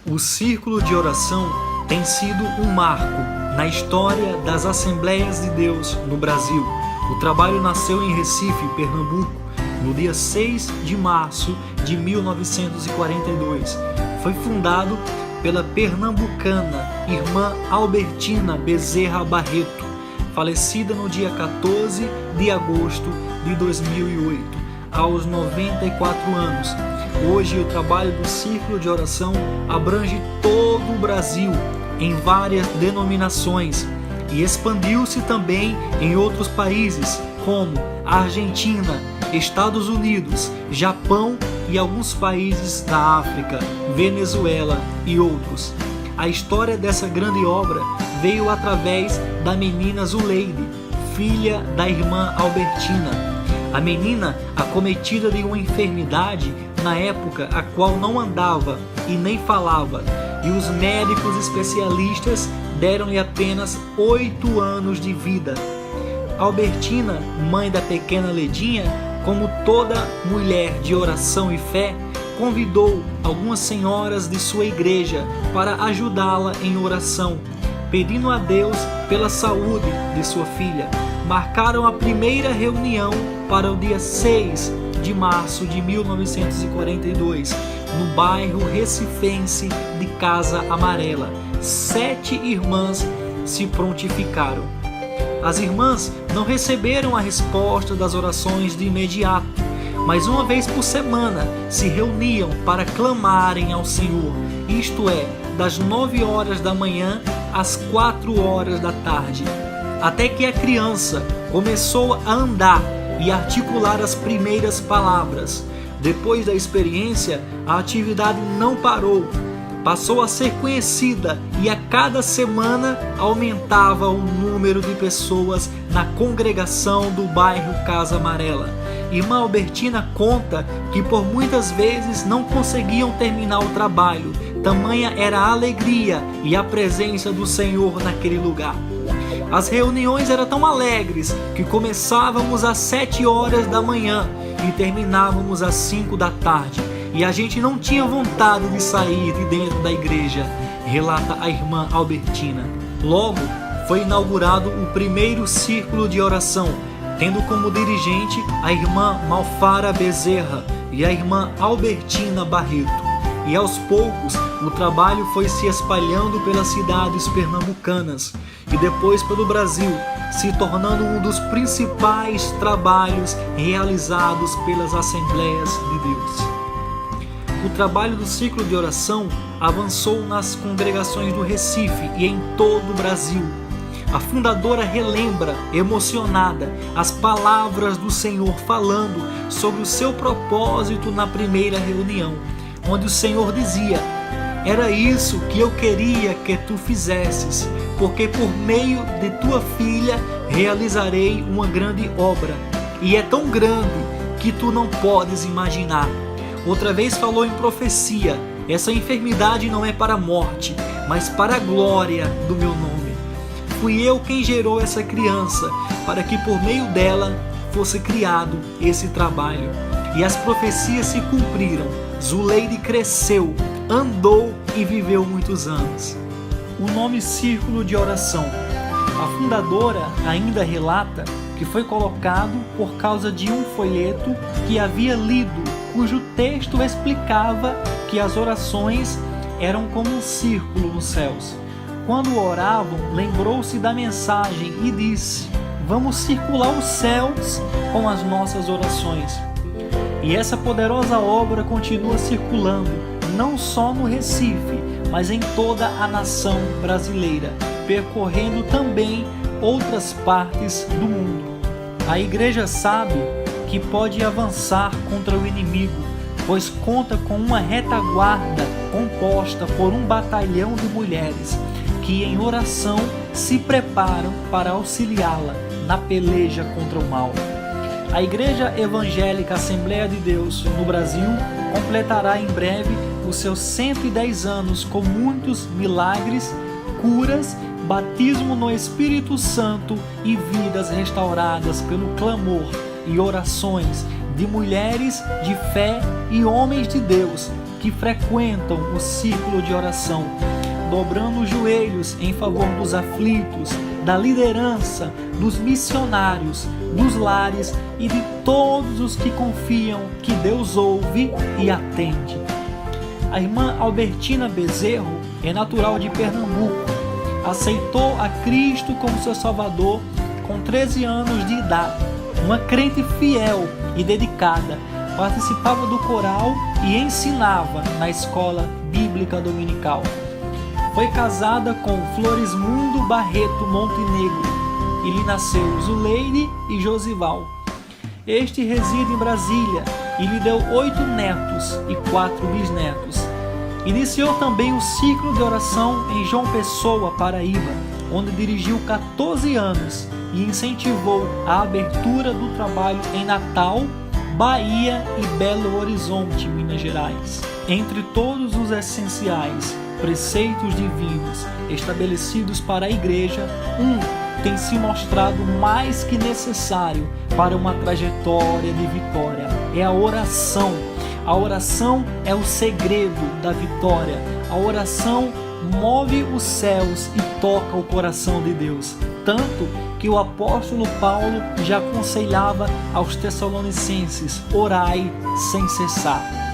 O círculo de oração tem sido um marco na história das Assembleias de Deus no Brasil. O trabalho nasceu em Recife, Pernambuco, no dia 6 de março de 1942. Foi fundado pela pernambucana irmã Albertina Bezerra Barreto, falecida no dia 14 de agosto de 2008, aos 94 anos. Hoje, o trabalho do Círculo de Oração abrange todo o Brasil, em várias denominações, e expandiu-se também em outros países, como Argentina, Estados Unidos, Japão e alguns países da África, Venezuela e outros. A história dessa grande obra veio através da menina Zuleide, filha da irmã Albertina. A menina, acometida de uma enfermidade, na época a qual não andava e nem falava, e os médicos especialistas deram-lhe apenas 8 anos de vida. Albertina, mãe da pequena Ledinha, como toda mulher de oração e fé, convidou algumas senhoras de sua igreja para ajudá-la em oração, pedindo a Deus pela saúde de sua filha. Marcaram a primeira reunião para o dia 6 de março de 1942, no bairro recifense de Casa Amarela. 7 irmãs se prontificaram. As irmãs não receberam a resposta das orações de imediato, mas uma vez por semana se reuniam para clamarem ao Senhor, isto é, das 9 horas da manhã às 4 horas da tarde, até que a criança começou a andar e articular as primeiras palavras. Depois da experiência, a atividade não parou, passou a ser conhecida e a cada semana aumentava o número de pessoas na congregação do bairro Casa Amarela. Irmã Albertina conta que por muitas vezes não conseguiam terminar o trabalho, tamanha era a alegria e a presença do Senhor naquele lugar. As reuniões eram tão alegres que começávamos às 7 horas da manhã e terminávamos às 5 da tarde. E a gente não tinha vontade de sair de dentro da igreja, relata a irmã Albertina. Logo, foi inaugurado o primeiro círculo de oração, tendo como dirigente a irmã Malfara Bezerra e a irmã Albertina Barreto. E aos poucos, o trabalho foi se espalhando pelas cidades pernambucanas e depois pelo Brasil, se tornando um dos principais trabalhos realizados pelas Assembleias de Deus. O trabalho do ciclo de oração avançou nas congregações do Recife e em todo o Brasil. A fundadora relembra, emocionada, as palavras do Senhor falando sobre o seu propósito na primeira reunião, onde o Senhor dizia: "Era isso que eu queria que tu fizesses, porque por meio de tua filha realizarei uma grande obra, e é tão grande que tu não podes imaginar." Outra vez falou em profecia: "Essa enfermidade não é para a morte, mas para a glória do meu nome. Fui eu quem gerou essa criança, para que por meio dela fosse criado esse trabalho." E as profecias se cumpriram. Zuleide cresceu, andou e viveu muitos anos. O nome Círculo de Oração. A fundadora ainda relata que foi colocado por causa de um folheto que havia lido, cujo texto explicava que as orações eram como um círculo nos céus. Quando oravam, lembrou-se da mensagem e disse: "Vamos circular os céus com as nossas orações." E essa poderosa obra continua circulando, não só no Recife, mas em toda a nação brasileira, percorrendo também outras partes do mundo. A igreja sabe que pode avançar contra o inimigo, pois conta com uma retaguarda composta por um batalhão de mulheres que em oração se preparam para auxiliá-la na peleja contra o mal. A Igreja Evangélica Assembleia de Deus no Brasil completará em breve os seus 110 anos com muitos milagres, curas, batismo no Espírito Santo e vidas restauradas pelo clamor e orações de mulheres de fé e homens de Deus que frequentam o círculo de oração, dobrando os joelhos em favor dos aflitos, da liderança, dos missionários, dos lares e de todos os que confiam que Deus ouve e atende. A irmã Albertina Bezerro é natural de Pernambuco. Aceitou a Cristo como seu Salvador com 13 anos de idade. Uma crente fiel e dedicada, participava do coral e ensinava na escola bíblica dominical. Foi casada com Florismundo Barreto Montenegro e lhe nasceu Zuleide e Josival. Este reside em Brasília e lhe deu 8 netos e 4 bisnetos. Iniciou também o ciclo de oração em João Pessoa, Paraíba, onde dirigiu 14 anos e incentivou a abertura do trabalho em Natal, Bahia e Belo Horizonte, Minas Gerais. Entre todos os essenciais preceitos divinos estabelecidos para a igreja, tem se mostrado mais que necessário para uma trajetória de vitória. É a oração. A oração é o segredo da vitória. A oração move os céus e toca o coração de Deus. Tanto que o apóstolo Paulo já aconselhava aos Tessalonicenses: orai sem cessar.